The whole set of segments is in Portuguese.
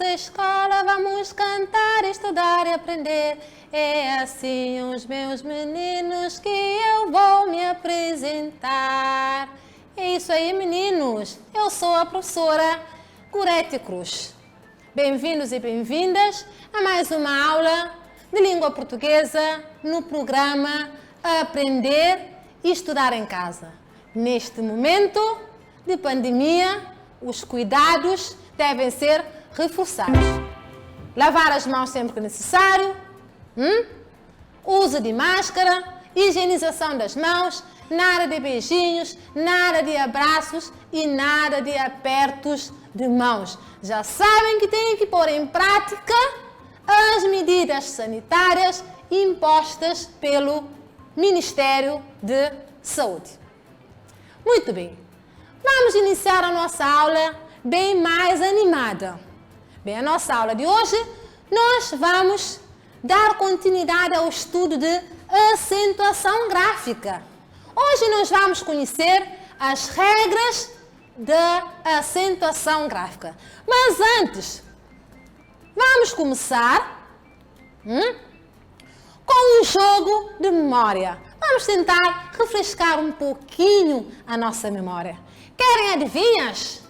nossa escola vamos cantar, estudar e aprender. É assim os meus meninos que eu vou me apresentar. É isso aí, meninos. Eu sou a professora Gorete Cruz. Bem-vindos e bem-vindas a mais uma aula de língua portuguesa no programa Aprender e Estudar em Casa. Neste momento de pandemia, os cuidados devem ser reforçados. Lavar as mãos sempre que necessário, uso de máscara, higienização das mãos, nada de beijinhos, nada de abraços e nada de apertos de mãos. Já sabem que têm que pôr em prática as medidas sanitárias impostas pelo Ministério de Saúde. Muito bem, vamos iniciar a nossa aula bem mais animada. Bem, a nossa aula de hoje, nós vamos dar continuidade ao estudo de acentuação gráfica. Hoje nós vamos conhecer as regras da acentuação gráfica. Mas antes, vamos começar com um jogo de memória. Vamos tentar refrescar um pouquinho a nossa memória. Querem adivinhas?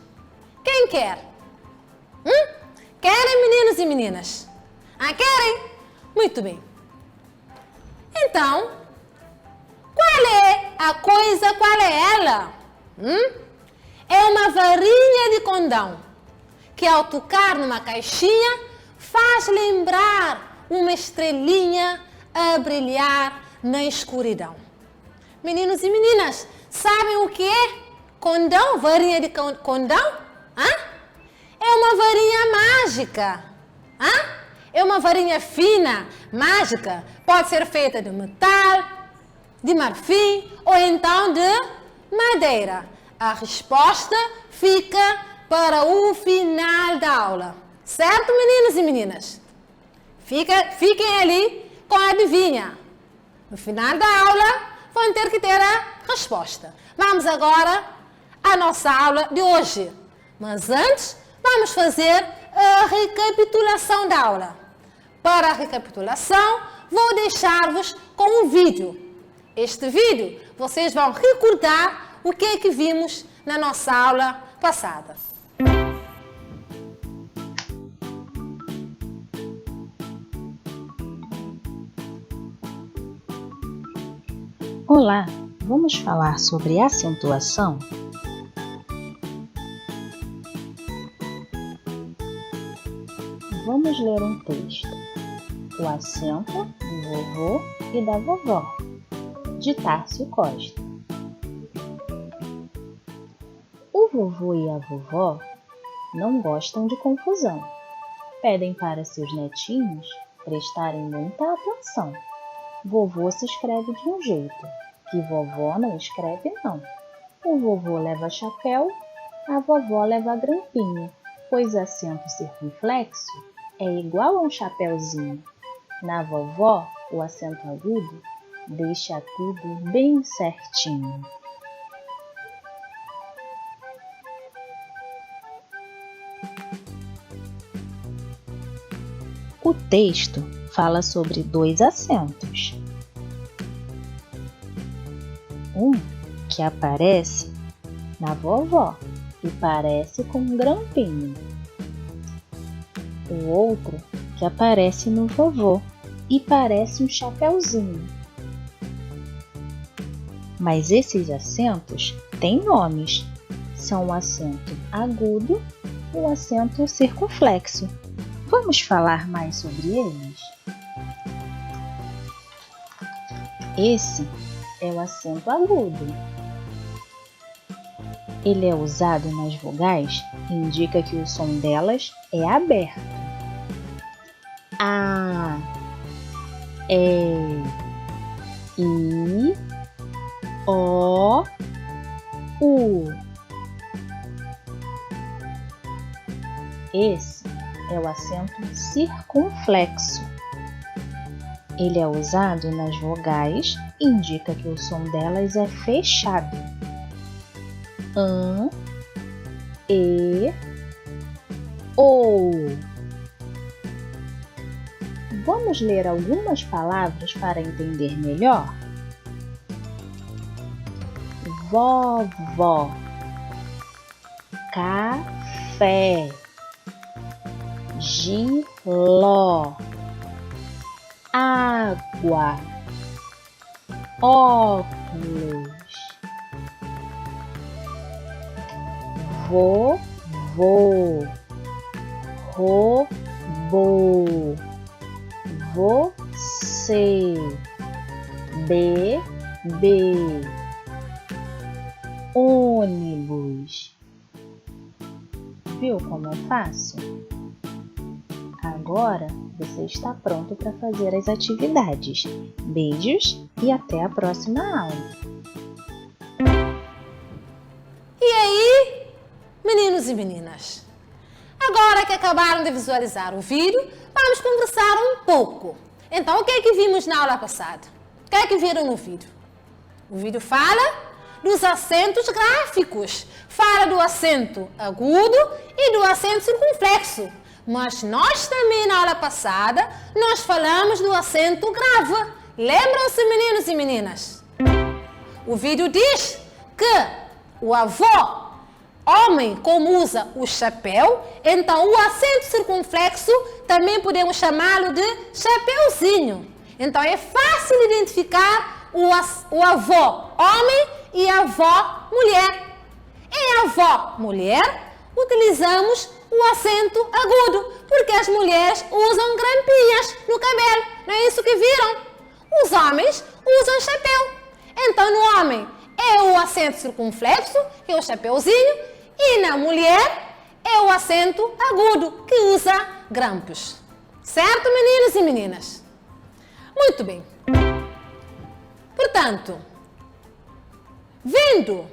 Quem quer? Querem, meninos e meninas? Querem? Muito bem. Então, qual é a coisa, qual é ela? É uma varinha de condão que ao tocar numa caixinha faz lembrar uma estrelinha a brilhar na escuridão. Meninos e meninas, sabem o que é condão? Varinha de condão? É uma varinha mágica. É uma varinha fina, mágica. Pode ser feita de metal, de marfim ou então de madeira. A resposta fica para o final da aula. Certo, meninos e meninas? Fiquem ali com a adivinha. No final da aula, vão ter que ter a resposta. Vamos agora à nossa aula de hoje. Mas antes, vamos fazer a recapitulação da aula. Para a recapitulação, vou deixar-vos com um vídeo. Este vídeo, vocês vão recordar o que é que vimos na nossa aula passada. Olá, vamos falar sobre acentuação? Vamos ler um texto. O acento do vovô e da vovó, de Tárcio Costa. O vovô e a vovó não gostam de confusão. Pedem para seus netinhos prestarem muita atenção. Vovô se escreve de um jeito, que vovó não escreve não. O vovô leva chapéu, a vovó leva grampinho, pois acento circunflexo é igual a um chapéuzinho. Na vovó, o acento agudo deixa tudo bem certinho. O texto fala sobre dois acentos. Um que aparece na vovó e parece com um grampinho. O outro que aparece no vovô e parece um chapéuzinho. Mas esses acentos têm nomes. São o acento agudo e o acento circunflexo. Vamos falar mais sobre eles? Esse é o acento agudo. Ele é usado nas vogais e indica que o som delas é aberto. A, E, I, O, U. Esse é o acento circunflexo. Ele é usado nas vogais e indica que o som delas é fechado. An, E, ou. Vamos ler algumas palavras para entender melhor? Vovó, café, giló, água, óculos, vovô, robô, você, bebê, ônibus. Viu como é fácil? Agora você está pronto para fazer as atividades. Beijos e até a próxima aula. E aí, meninos e meninas? Agora que acabaram de visualizar o vídeo, vamos conversar um pouco. Então, o que é que vimos na aula passada? O que é que viram no vídeo? O vídeo fala dos acentos gráficos. Fala do acento agudo e do acento circunflexo. Mas nós também, na aula passada, nós falamos do acento grave. Lembram-se, meninos e meninas? O vídeo diz que o avô, homem, como usa o chapéu, então o acento circunflexo também podemos chamá-lo de chapeuzinho. Então é fácil identificar o avô homem e a avó mulher. Em avó mulher, utilizamos o acento agudo, porque as mulheres usam grampinhas no cabelo. Não é isso que viram? Os homens usam chapéu. Então no homem é o acento circunflexo, que é o chapeuzinho, e na mulher é o acento agudo, que usa grampos. Certo, meninos e meninas? Muito bem. Portanto, vendo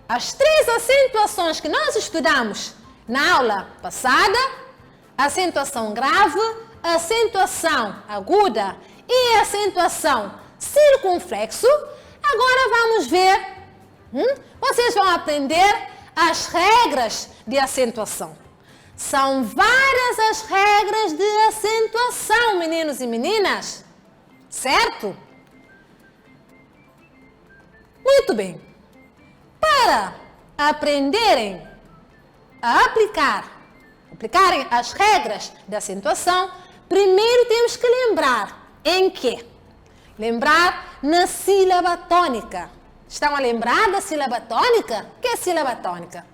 as três acentuações que nós estudamos na aula passada, acentuação grave, acentuação aguda e acentuação circunflexo, agora vamos ver, vocês vão aprender as regras de acentuação. São várias as regras de acentuação, meninos e meninas, certo? Muito bem. Para aprenderem a aplicarem as regras de acentuação, primeiro temos que lembrar em quê? Lembrar na sílaba tônica. Estão a lembrar da sílaba tônica? O que é sílaba tônica?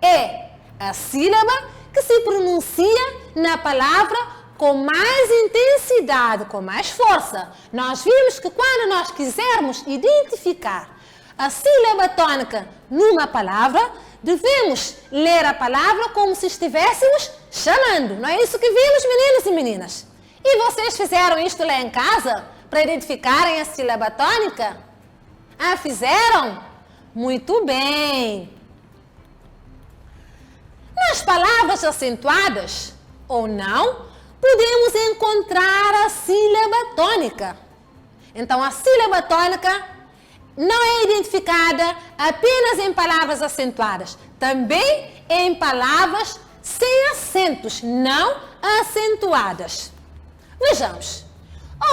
É a sílaba que se pronuncia na palavra com mais intensidade, com mais força. Nós vimos que quando nós quisermos identificar a sílaba tônica numa palavra, devemos ler a palavra como se estivéssemos chamando. Não é isso que vimos, meninos e meninas? E vocês fizeram isto lá em casa para identificarem a sílaba tônica? Ah, fizeram? Muito bem! Nas palavras acentuadas ou não, podemos encontrar a sílaba tônica. Então, a sílaba tônica não é identificada apenas em palavras acentuadas, também em palavras sem acentos, não acentuadas. Vejamos.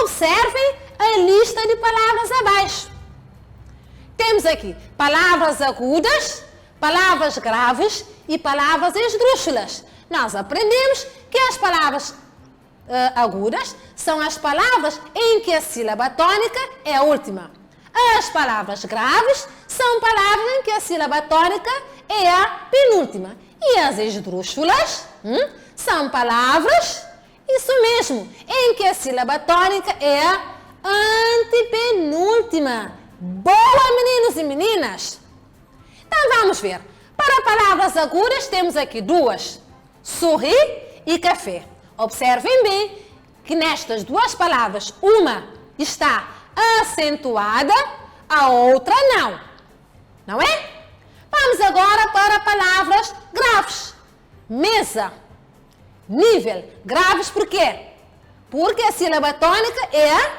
Observem a lista de palavras abaixo. Temos aqui palavras agudas, palavras graves e palavras esdrúxulas. Nós aprendemos que as palavras agudas são as palavras em que a sílaba tônica é a última. As palavras graves são palavras em que a sílaba tônica é a penúltima. E as esdrúxulas são palavras, isso mesmo, em que a sílaba tônica é a antepenúltima. Boa, meninos e meninas! Então vamos ver. Para palavras agudas temos aqui duas: sorrir e café. Observem bem que nestas duas palavras uma está acentuada, a outra não. Não é? Vamos agora para palavras graves. Mesa, nível. Graves por quê? Porque a sílaba tônica é a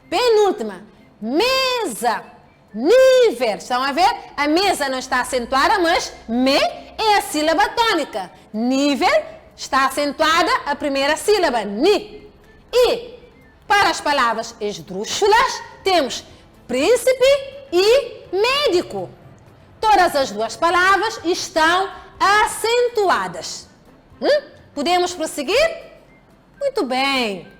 penúltima. Mesa, nível. Estão a ver? A mesa não está acentuada, mas me é a sílaba tônica. Nível está acentuada a primeira sílaba, ni. E para as palavras esdrúxulas, temos príncipe e médico. Todas as duas palavras estão acentuadas. Podemos prosseguir? Muito bem.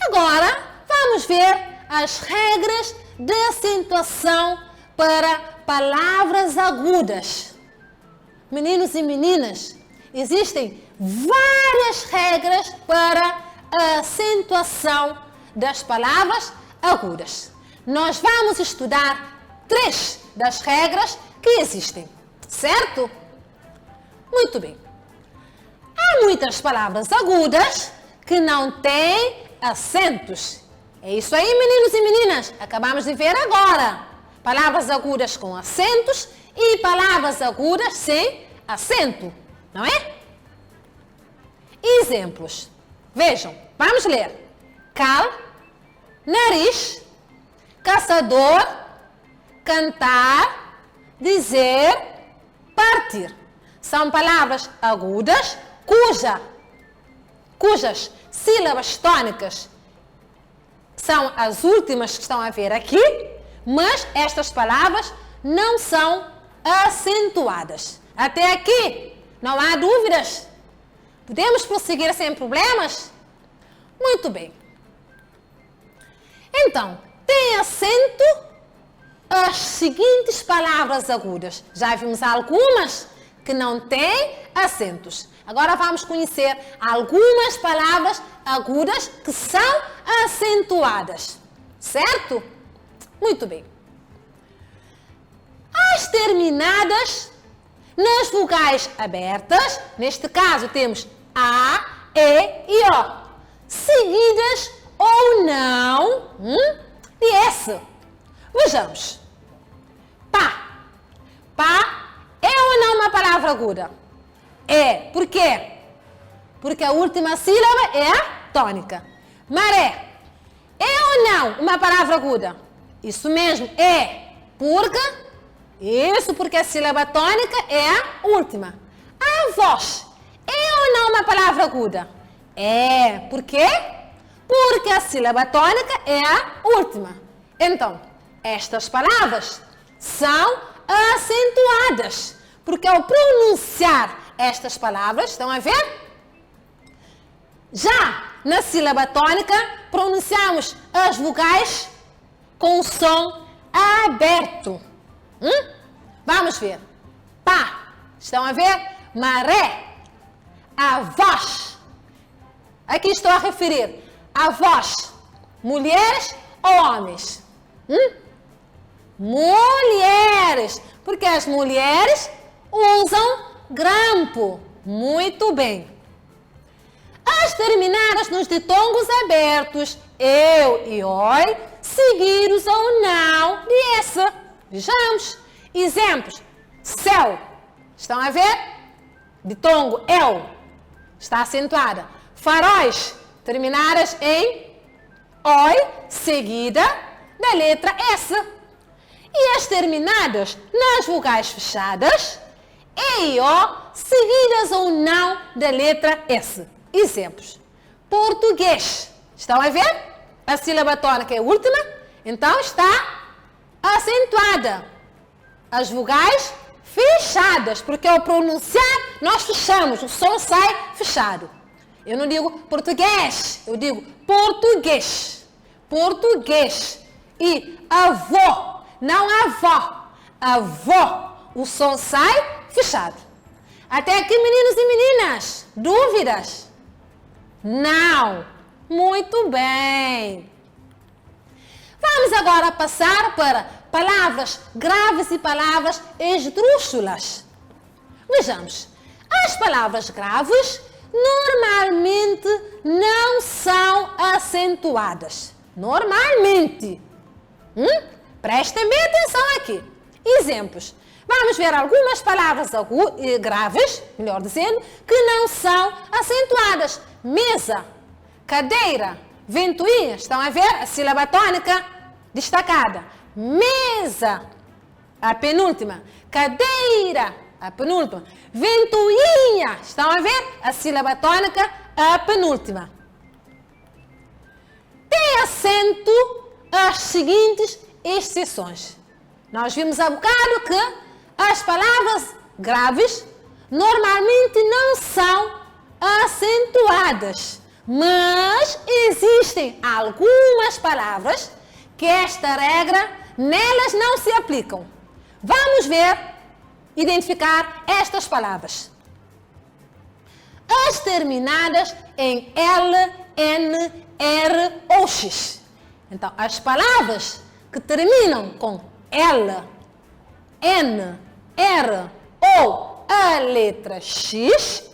Agora, vamos ver as regras de acentuação para palavras agudas. Meninos e meninas, existem várias regras para a acentuação das palavras agudas. Nós vamos estudar 3 das regras que existem, certo? Muito bem. Há muitas palavras agudas que não têm acentos. É isso aí, meninos e meninas. Acabamos de ver agora. Palavras agudas com acentos e palavras agudas sem acento, não é? Exemplos. Vejam, vamos ler. Cal, nariz, caçador, cantar, dizer, partir. São palavras agudas cujas sílabas tônicas são as últimas que estão a ver aqui, mas estas palavras não são acentuadas. Até aqui, não há dúvidas? Podemos prosseguir sem problemas? Muito bem. Então, tem acento as seguintes palavras agudas. Já vimos algumas que não têm acentos. Agora vamos conhecer algumas palavras agudas que são acentuadas. Certo? Muito bem. As terminadas nas vogais abertas, neste caso temos A, E e O, seguidas ou não de S. Vejamos. Pá. Pá é ou não uma palavra aguda? É. Por quê? Porque a última sílaba é a tônica. Maré. É ou não uma palavra aguda? Isso mesmo, é. Porque a sílaba tônica é a última. A voz. É ou não uma palavra aguda? É. Por quê? Porque a sílaba tônica é a última. Então, estas palavras são acentuadas. Porque ao pronunciar estas palavras, estão a ver? Já na sílaba tônica, pronunciamos as vogais com o som aberto. Vamos ver. Pá. Estão a ver? Maré. A voz. Aqui estou a referir a voz. Mulheres ou homens? Mulheres. Porque as mulheres usam grampo. Muito bem. As terminadas nos ditongos abertos, eu e oi, seguidos ou não de essa. Vejamos. Exemplos. Céu. Estão a ver? Ditongo eu. Está acentuada. Faróis. Terminadas em oi, seguida da letra S. E as terminadas nas vogais fechadas, E e O, seguidas ou não da letra S. Exemplos. Português. Estão a ver? A sílaba tônica é a última, então está acentuada. As vogais fechadas, porque ao pronunciar nós fechamos, o som sai fechado. Eu não digo português, eu digo português. Português. E avó, não avó. Avó, o som sai fechado. Até aqui, meninos e meninas, dúvidas? Não. Muito bem. Vamos agora passar para palavras graves e palavras esdrúxulas. Vejamos. As palavras graves normalmente não são acentuadas. Normalmente. Prestem bem atenção aqui. Exemplos. Vamos ver algumas palavras graves, melhor dizendo, que não são acentuadas. Mesa, cadeira, ventoinha. Estão a ver a sílaba tônica destacada. Mesa, a penúltima. Cadeira, a penúltima. Ventoinha, estão a ver? A sílaba tônica, a penúltima. Tem acento as seguintes exceções. Nós vimos há bocado que as palavras graves normalmente não são acentuadas, mas existem algumas palavras que esta regra nelas não se aplicam. Vamos ver, identificar estas palavras. As terminadas em L, N, R ou X. Então, as palavras que terminam com L, N, R ou a letra X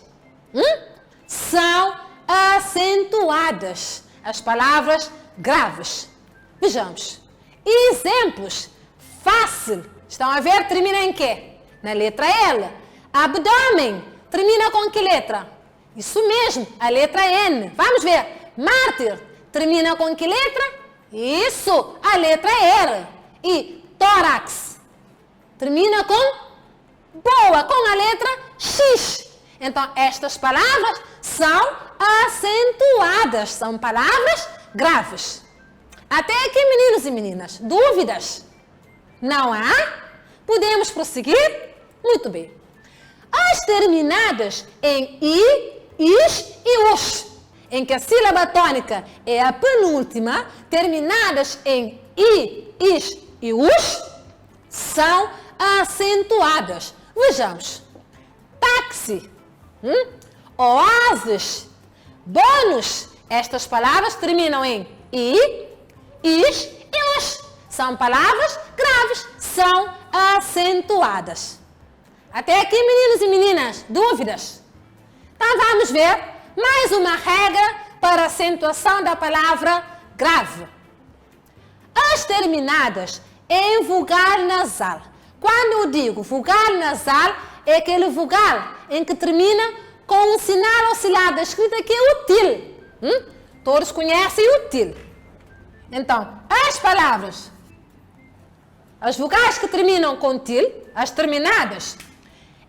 são acentuadas. As palavras graves. Vejamos. Exemplos. Fácil. Estão a ver? Termina em quê? Na letra L. Abdômen. Termina com que letra? Isso mesmo, a letra N. Vamos ver. Mártir. Termina com que letra? Isso, a letra R. E tórax. Termina com boa, com a letra X. Então, estas palavras são acentuadas. São palavras graves. Até aqui, meninos e meninas, dúvidas? Não há? Podemos prosseguir? Muito bem. As terminadas em I, IS e US, em que a sílaba tônica é a penúltima, terminadas em I, IS e US, são acentuadas. Vejamos. Táxi, oásis, bônus. Estas palavras terminam em I, IS e US. São palavras graves, são acentuadas. Até aqui, meninos e meninas, dúvidas? Então vamos ver mais uma regra para acentuação da palavra grave. As terminadas em vogal nasal. Quando eu digo vogal nasal, é aquele vogal em que termina com um sinal oscilado da escrita que é o til. Todos conhecem o til. Então, as palavras, as vogais que terminam com til, as terminadas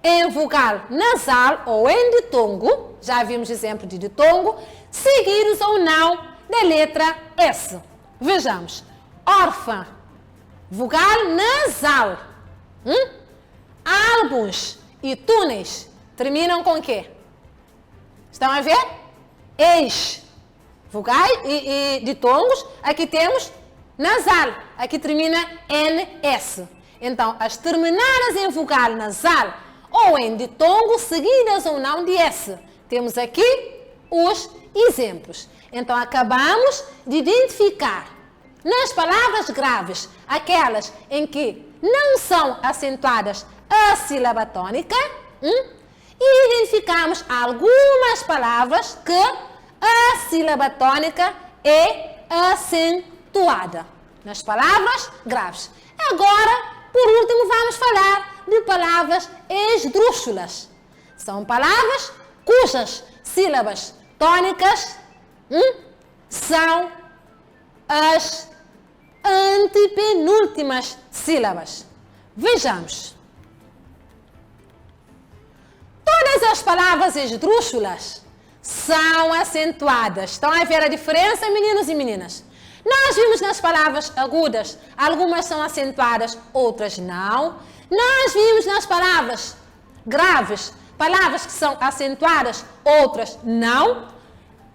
em vogal nasal ou em ditongo, já vimos exemplo de ditongo, seguidos ou não da letra S. Vejamos. Órfã, vogal nasal. Álbuns e túneis terminam com quê? Estão a ver? Eis. Vogais e ditongos, aqui temos nasal, aqui termina NS. Então, as terminadas em vogal nasal ou em ditongo, seguidas ou não de S. Temos aqui os exemplos. Então, acabamos de identificar nas palavras graves aquelas em que não são acentuadas a sílaba tônica e identificamos algumas palavras que a sílaba tônica é acentuada nas palavras graves. Agora, por último, vamos falar de palavras esdrúxulas. São palavras cujas sílabas tônicas são as antepenúltimas sílabas. Vejamos. Todas as palavras esdrúxulas são acentuadas. Estão a ver a diferença, meninos e meninas? Nós vimos nas palavras agudas, algumas são acentuadas, outras não. Nós vimos nas palavras graves, palavras que são acentuadas, outras não.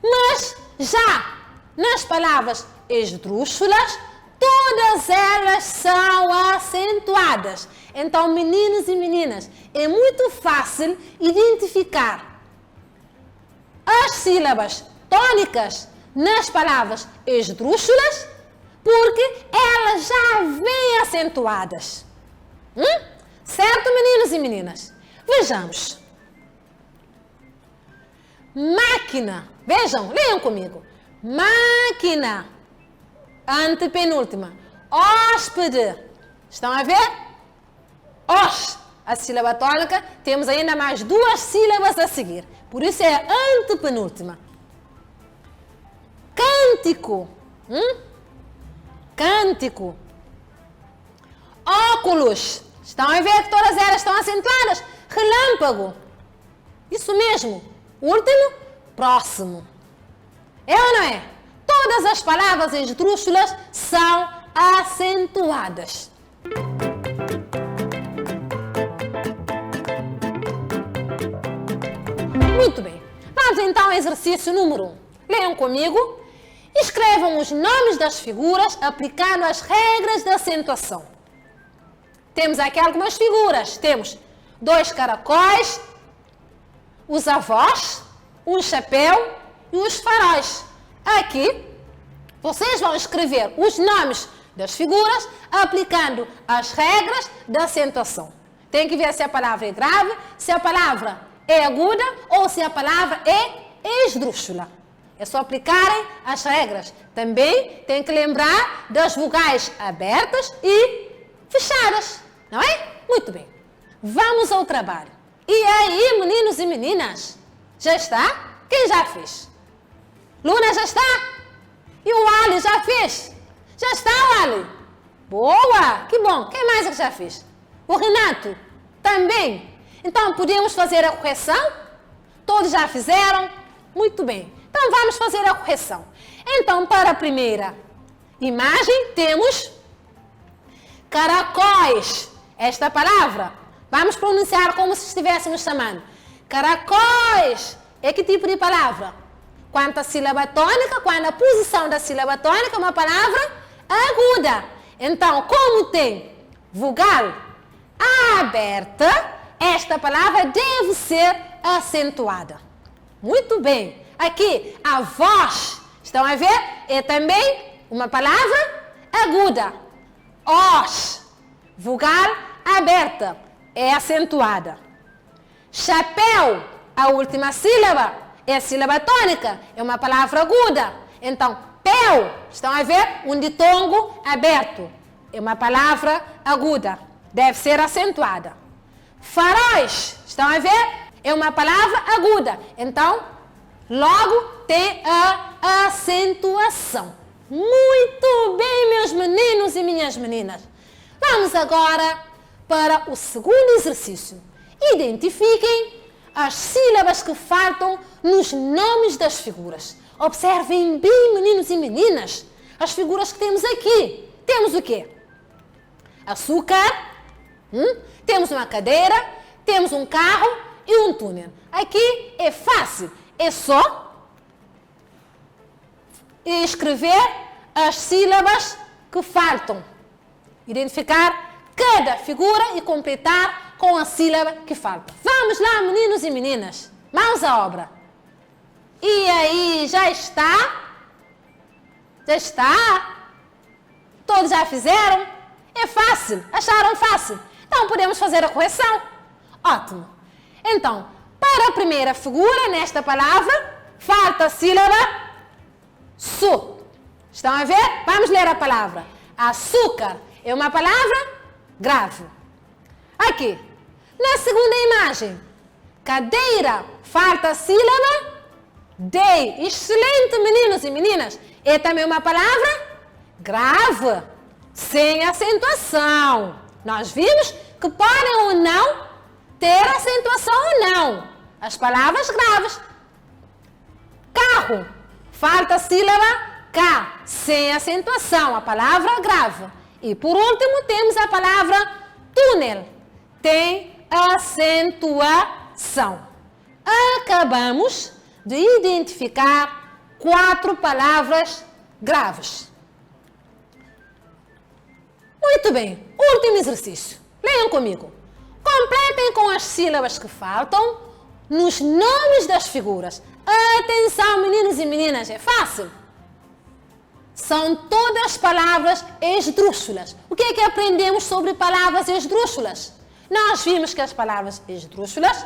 Mas já nas palavras esdrúxulas, todas elas são acentuadas. Então, meninos e meninas, é muito fácil identificar as sílabas tônicas nas palavras esdrúxulas, porque elas já vêm acentuadas. Certo, meninos e meninas? Vejamos. Máquina. Vejam, leiam comigo. Máquina. Antepenúltima. Hóspede. Estão a ver? Os. A sílaba tônica. Temos ainda mais duas sílabas a seguir. Por isso é a antepenúltima. Cântico. Cântico. Óculos. Estão a ver que todas elas estão acentuadas? relâmpago. Isso mesmo. Último, próximo. É ou não é? Todas as palavras esdrúxulas são acentuadas. Muito bem. Vamos então ao exercício número 1. Leiam comigo. Escrevam os nomes das figuras aplicando as regras da acentuação. Temos aqui algumas figuras. Temos 2 caracóis, os avós, um chapéu e os faróis. Aqui, vocês vão escrever os nomes das figuras aplicando as regras da acentuação. Tem que ver se a palavra é grave, se a palavra é aguda ou se a palavra é esdrúxula. É só aplicarem as regras. Também tem que lembrar das vogais abertas e fechadas. Não é? Muito bem. Vamos ao trabalho. E aí, meninos e meninas? Já está? Quem já fez? Luna já está? E o Ali já fez? Já está, Ali? Boa! Que bom! Quem mais é que já fez? O Renato? Também? Então, podemos fazer a correção? Todos já fizeram? Muito bem. Então, vamos fazer a correção. Então, para a primeira imagem, temos caracóis. Esta palavra, vamos pronunciar como se estivéssemos chamando. Caracóis. É que tipo de palavra? Quando a sílaba tônica, quando a posição da sílaba tônica é uma palavra aguda. Então, como tem vogal aberta, esta palavra deve ser acentuada. Muito bem. Aqui, a voz, estão a ver? É também uma palavra aguda. Os, vogal aberta, é acentuada. Chapéu, a última sílaba, é a sílaba tônica, é uma palavra aguda. Então, peu, estão a ver? Um ditongo aberto, é uma palavra aguda, deve ser acentuada. Faróis, estão a ver? É uma palavra aguda, então, logo tem a acentuação. Muito bem, meus meninos e minhas meninas. Vamos agora para o segundo exercício. Identifiquem as sílabas que faltam nos nomes das figuras. Observem bem, meninos e meninas, as figuras que temos aqui. Temos o quê? Açúcar, temos uma cadeira, temos um carro e um túnel. Aqui é fácil. É só escrever as sílabas que faltam. Identificar cada figura e completar com a sílaba que falta. Vamos lá, meninos e meninas. Mãos à obra. E aí, já está? Já está? Todos já fizeram? É fácil. Acharam fácil? Então, podemos fazer a correção. Ótimo. Então, para a primeira figura, nesta palavra, falta a sílaba su. Estão a ver? Vamos ler a palavra. Açúcar é uma palavra grave. Aqui, na segunda imagem, cadeira, falta a sílaba dei. Excelente, meninos e meninas. É também uma palavra grave, sem acentuação. Nós vimos que podem ou não ter acentuação ou não. As palavras graves. Carro, falta a sílaba K, sem acentuação, a palavra grave. E por último temos a palavra túnel, tem acentuação. Acabamos de identificar 4 palavras graves. Muito bem, último exercício. Leiam comigo. Completem com as sílabas que faltam nos nomes das figuras. Atenção, meninos e meninas, é fácil. São todas palavras esdrúxulas. O que é que aprendemos sobre palavras esdrúxulas? Nós vimos que as palavras esdrúxulas,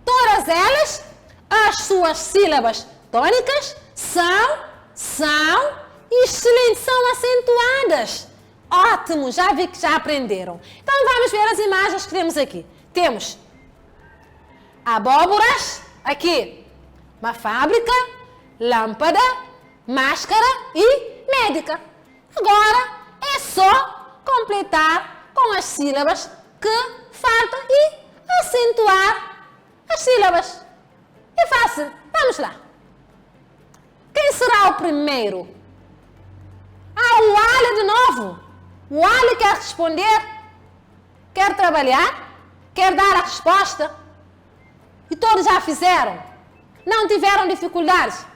todas elas, as suas sílabas tônicas são excelentes, são acentuadas. Ótimo, já vi que já aprenderam. Então vamos ver as imagens que temos aqui. Temos abóboras, aqui, uma fábrica, lâmpada, máscara e médica. Agora é só completar com as sílabas que faltam e acentuar as sílabas. É fácil. Vamos lá. Quem será o primeiro? O Ali de novo. O Ali quer responder, quer trabalhar, quer dar a resposta. E todos já fizeram. Não tiveram dificuldades.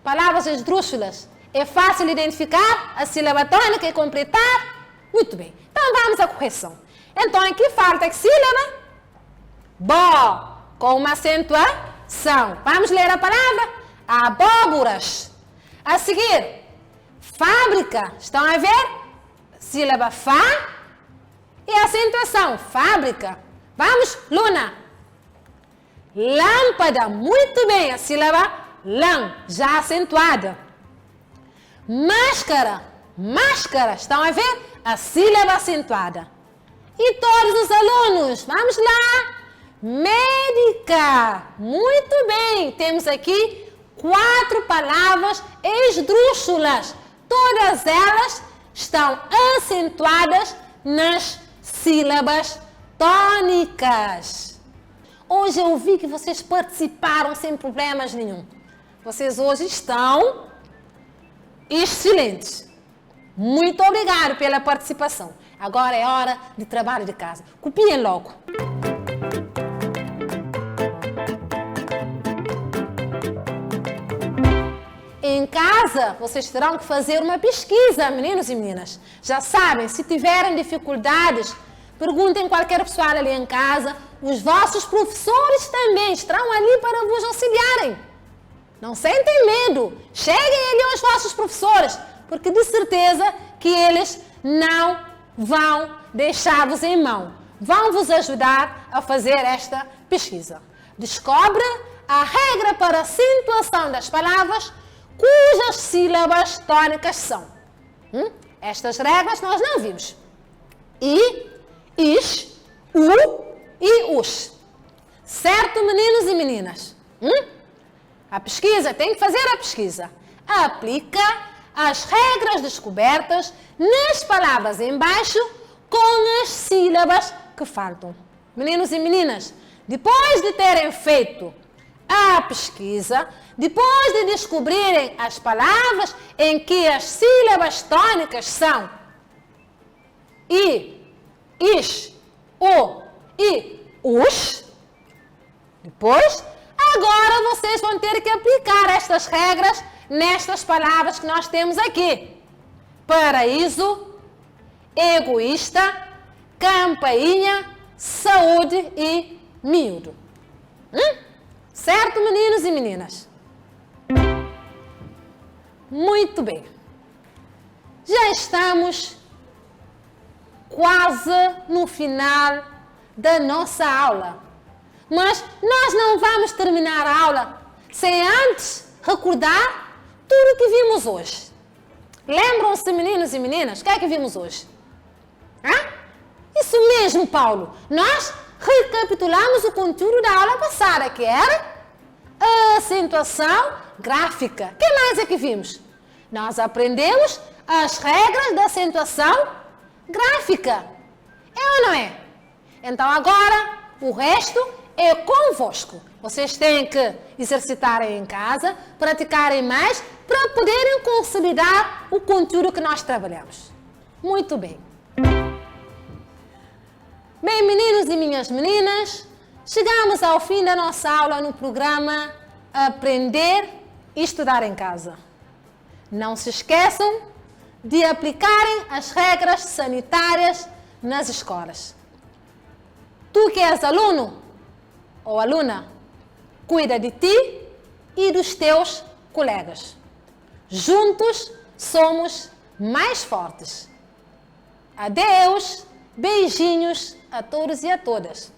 Palavras esdrúxulas. É fácil identificar a sílaba tônica e completar? Muito bem. Então vamos à correção. Então aqui falta que sílaba? Bó, com uma acentuação. Vamos ler a palavra? Abóboras. A seguir, fábrica. Estão a ver? Sílaba fá e acentuação. Fábrica. Vamos, Luna. Lâmpada. Muito bem. A sílaba lã, já acentuada. Máscara. Máscara. Estão a ver? A sílaba acentuada. E todos os alunos, vamos lá. Médica. Muito bem. Temos aqui 4 palavras esdrúxulas. Todas elas estão acentuadas nas sílabas tônicas. Hoje eu vi que vocês participaram sem problemas nenhum. Vocês hoje estão excelentes. Muito obrigado pela participação. Agora é hora de trabalho de casa. Copiem logo. Em casa, vocês terão que fazer uma pesquisa, meninos e meninas. Já sabem, se tiverem dificuldades, perguntem qualquer pessoa ali em casa. Os vossos professores também estarão ali para vos auxiliarem. Não sentem medo. Cheguem ali aos vossos professores, porque de certeza que eles não vão deixar-vos em mão. Vão vos ajudar a fazer esta pesquisa. Descobre a regra para a acentuação das palavras cujas sílabas tônicas são. Estas regras nós não vimos. I, is, u e us. Certo, meninos e meninas? A pesquisa, tem que fazer a pesquisa. Aplica as regras descobertas nas palavras embaixo com as sílabas que faltam. Meninos e meninas, depois de terem feito a pesquisa, depois de descobrirem as palavras em que as sílabas tônicas são I, is, o e us, depois, agora vocês vão ter que aplicar estas regras nestas palavras que nós temos aqui. Paraíso, egoísta, campainha, saúde e miúdo. Certo, meninos e meninas? Muito bem. Já estamos quase no final da nossa aula. Mas nós não vamos terminar a aula sem antes recordar tudo o que vimos hoje. Lembram-se, meninos e meninas, o que é que vimos hoje? Isso mesmo, Paulo. Nós recapitulamos o conteúdo da aula passada, que era a acentuação gráfica. O que mais é que vimos? Nós aprendemos as regras da acentuação gráfica. É ou não é? Então agora o resto é convosco. Vocês têm que exercitarem em casa, praticarem mais para poderem consolidar o conteúdo que nós trabalhamos. Muito bem. Bem, meninos e minhas meninas, chegamos ao fim da nossa aula no programa Aprender e Estudar em Casa. Não se esqueçam de aplicarem as regras sanitárias nas escolas. Tu que és aluno ou aluna, cuida de ti e dos teus colegas. Juntos somos mais fortes. Adeus, beijinhos a todos e a todas.